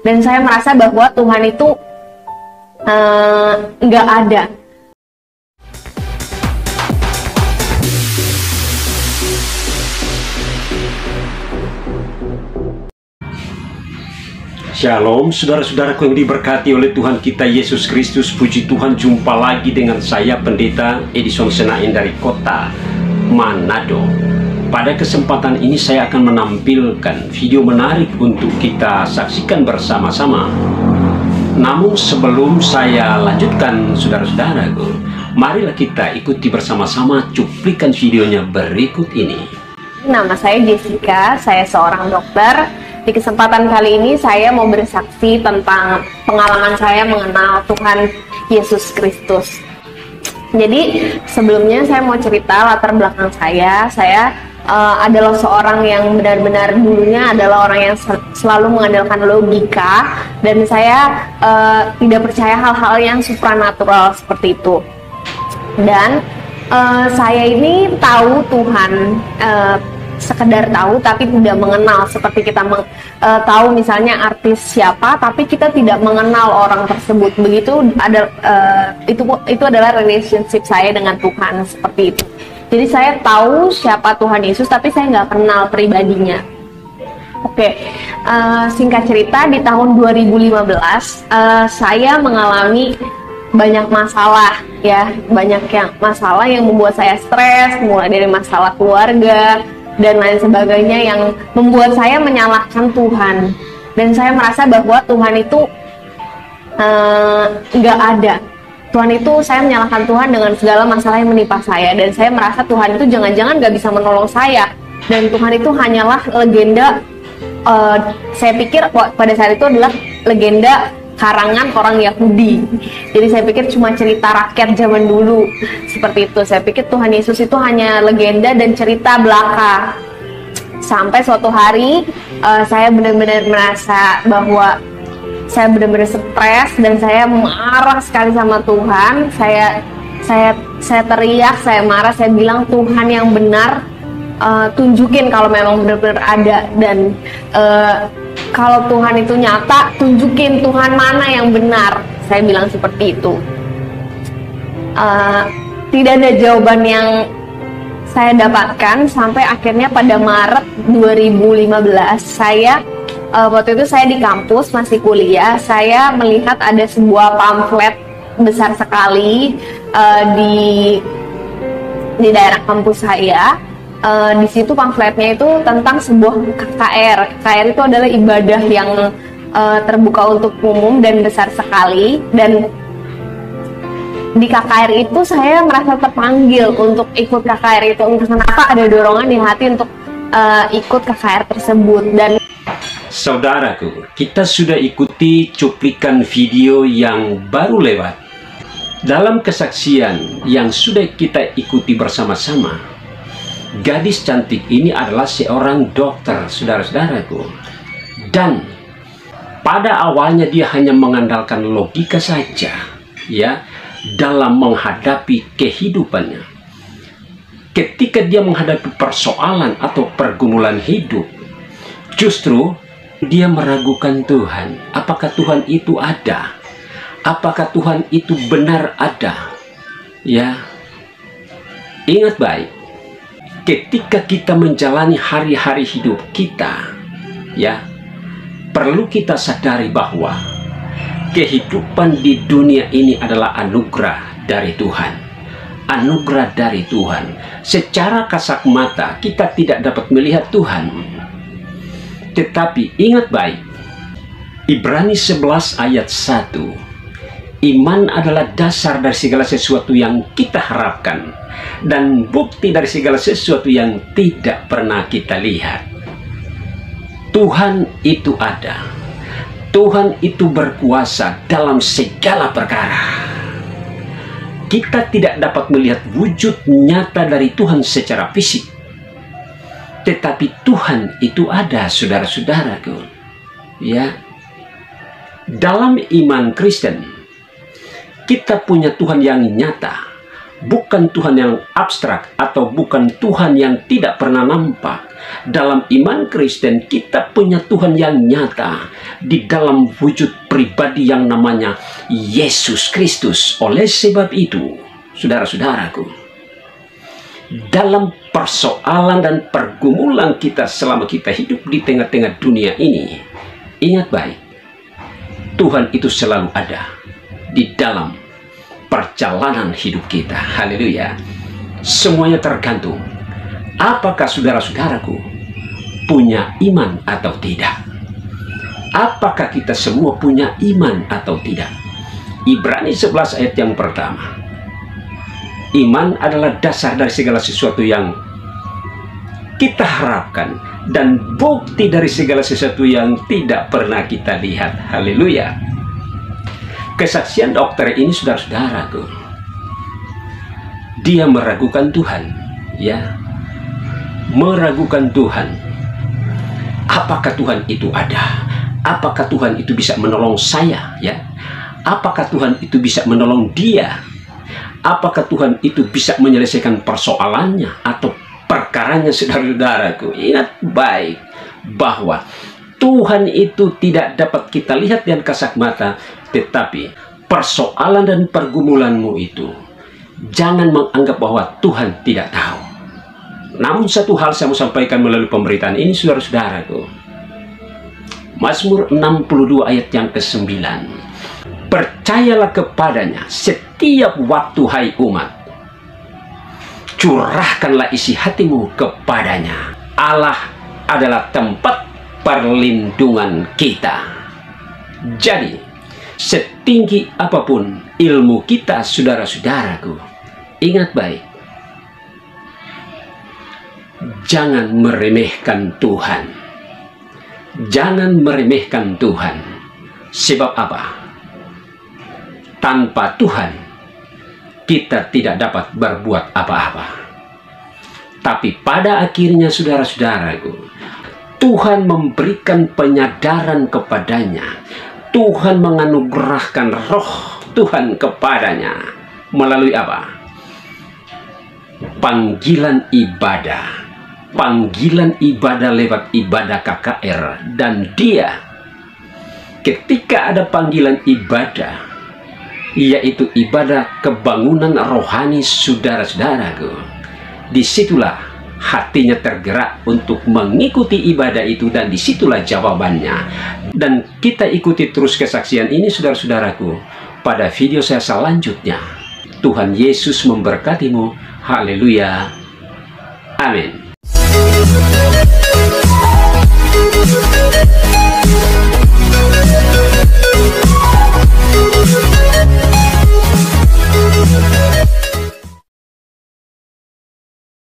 Dan saya merasa bahwa Tuhan itu nggak ada. Shalom, saudara-saudaraku yang diberkati oleh Tuhan kita Yesus Kristus. Puji Tuhan, jumpa lagi dengan saya Pendeta Edison Senain dari kota Manado. Pada kesempatan ini saya akan menampilkan video menarik untuk kita saksikan bersama-sama. Namun sebelum saya lanjutkan, saudara-saudaraku, marilah kita ikuti bersama-sama cuplikan videonya berikut ini. Nama saya Jessica, saya seorang dokter. Di kesempatan kali ini saya mau bersaksi tentang pengalaman saya mengenal Tuhan Yesus Kristus. Jadi sebelumnya saya mau cerita latar belakang saya. Saya adalah seorang yang benar-benar dulunya adalah orang yang selalu mengandalkan logika, dan saya tidak percaya hal-hal yang supranatural seperti itu. Dan saya ini tahu Tuhan, sekedar tahu tapi tidak mengenal, seperti kita tahu misalnya artis siapa tapi kita tidak mengenal orang tersebut. Begitu ada itu adalah relationship saya dengan Tuhan, seperti itu. Jadi saya tahu siapa Tuhan Yesus tapi saya nggak kenal pribadinya. Oke, singkat cerita, di tahun 2015 saya mengalami banyak masalah, ya, masalah yang membuat saya stres, mulai dari masalah keluarga dan lain sebagainya yang membuat saya menyalahkan Tuhan. Dan saya merasa bahwa Tuhan itu nggak ada. Tuhan itu, saya menyalahkan Tuhan dengan segala masalah yang menimpa saya. Dan saya merasa Tuhan itu jangan-jangan nggak bisa menolong saya. Dan Tuhan itu hanyalah legenda, saya pikir pada saat itu adalah legenda karangan orang Yahudi. Jadi saya pikir cuma cerita rakyat zaman dulu, seperti itu. Saya pikir Tuhan Yesus itu hanya legenda dan cerita belaka. Sampai suatu hari saya benar-benar merasa bahwa saya benar-benar stres dan saya marah sekali sama Tuhan. Saya teriak, saya marah, saya bilang, Tuhan yang benar, tunjukin kalau memang benar-benar ada, dan kalau Tuhan itu nyata, tunjukin Tuhan mana yang benar. Saya bilang seperti itu. Tidak ada jawaban yang saya dapatkan sampai akhirnya pada Maret 2015 saya waktu itu saya di kampus masih kuliah. Saya melihat ada sebuah pamflet besar sekali di daerah kampus saya. Di situ pamfletnya itu tentang sebuah KKR. KKR itu adalah ibadah yang terbuka untuk umum dan besar sekali. Dan di KKR itu saya merasa terpanggil untuk ikut KKR itu. Entah kenapa ada dorongan di hati untuk ikut KKR tersebut. Dan saudaraku, kita sudah ikuti cuplikan video yang baru lewat. Dalam kesaksian yang sudah kita ikuti bersama-sama, gadis cantik ini adalah seorang dokter, saudara-saudaraku. Dan pada awalnya dia hanya mengandalkan logika saja, ya, dalam menghadapi kehidupannya. Ketika dia menghadapi persoalan atau pergumulan hidup, justru dia meragukan Tuhan. Apakah Tuhan itu ada? Apakah Tuhan itu benar ada? Ya, ingat baik. Ketika kita menjalani hari-hari hidup kita, ya, perlu kita sadari bahwa kehidupan di dunia ini adalah anugerah dari Tuhan. Anugerah dari Tuhan. Secara kasat mata kita tidak dapat melihat Tuhan. Tetapi ingat baik, Ibrani 11 ayat 1, iman adalah dasar dari segala sesuatu yang kita harapkan dan bukti dari segala sesuatu yang tidak pernah kita lihat. Tuhan itu ada. Tuhan itu berkuasa dalam segala perkara. Kita tidak dapat melihat wujud nyata dari Tuhan secara fisik, tetapi Tuhan itu ada, saudara-saudaraku. Ya, dalam iman Kristen, kita punya Tuhan yang nyata, bukan Tuhan yang abstrak atau bukan Tuhan yang tidak pernah nampak. Dalam iman Kristen kita punya Tuhan yang nyata di dalam wujud pribadi yang namanya Yesus Kristus. Oleh sebab itu, saudara-saudaraku, dalam persoalan dan pergumulan kita selama kita hidup di tengah-tengah dunia ini, ingat baik, Tuhan itu selalu ada di dalam perjalanan hidup kita. Haleluya. Semuanya tergantung apakah saudara-saudaraku punya iman atau tidak. Apakah kita semua punya iman atau tidak? Ibrani 11 ayat yang pertama. Iman adalah dasar dari segala sesuatu yang kita harapkan dan bukti dari segala sesuatu yang tidak pernah kita lihat. Haleluya. Kesaksian dokter ini, saudara-saudaraku, dia meragukan Tuhan, ya, meragukan Tuhan. Apakah Tuhan itu ada? Apakah Tuhan itu bisa menolong saya, ya? Apakah Tuhan itu bisa menolong dia? Apakah Tuhan itu bisa menyelesaikan persoalannya atau perkaranya, saudara-saudaraku? Ingat baik bahwa Tuhan itu tidak dapat kita lihat dengan kasat mata, tetapi persoalan dan pergumulanmu itu jangan menganggap bahwa Tuhan tidak tahu. Namun satu hal saya mau sampaikan melalui pemberitaan ini, saudara-saudaraku. Mazmur 62 ayat yang ke-9. Percayalah kepadanya setiap waktu, hai umat. Curahkanlah isi hatimu kepadanya. Allah adalah tempat perlindungan kita. Jadi, setinggi apapun ilmu kita, saudara-saudaraku, ingat baik, jangan meremehkan Tuhan. Jangan meremehkan Tuhan. Sebab apa? Tanpa Tuhan, kita tidak dapat berbuat apa-apa. Tapi pada akhirnya, saudara-saudaraku, Tuhan memberikan penyadaran kepadanya. Tuhan menganugerahkan roh Tuhan kepadanya. Melalui apa? Panggilan ibadah. Panggilan ibadah lewat ibadah KKR. Dan dia, ketika ada panggilan ibadah, yaitu ibadah kebangunan rohani, saudara-saudaraku, disitulah hatinya tergerak untuk mengikuti ibadah itu, dan disitulah jawabannya. Dan kita ikuti terus kesaksian ini, saudara-saudaraku, pada video saya selanjutnya. Tuhan Yesus memberkatimu. Haleluya. Amin.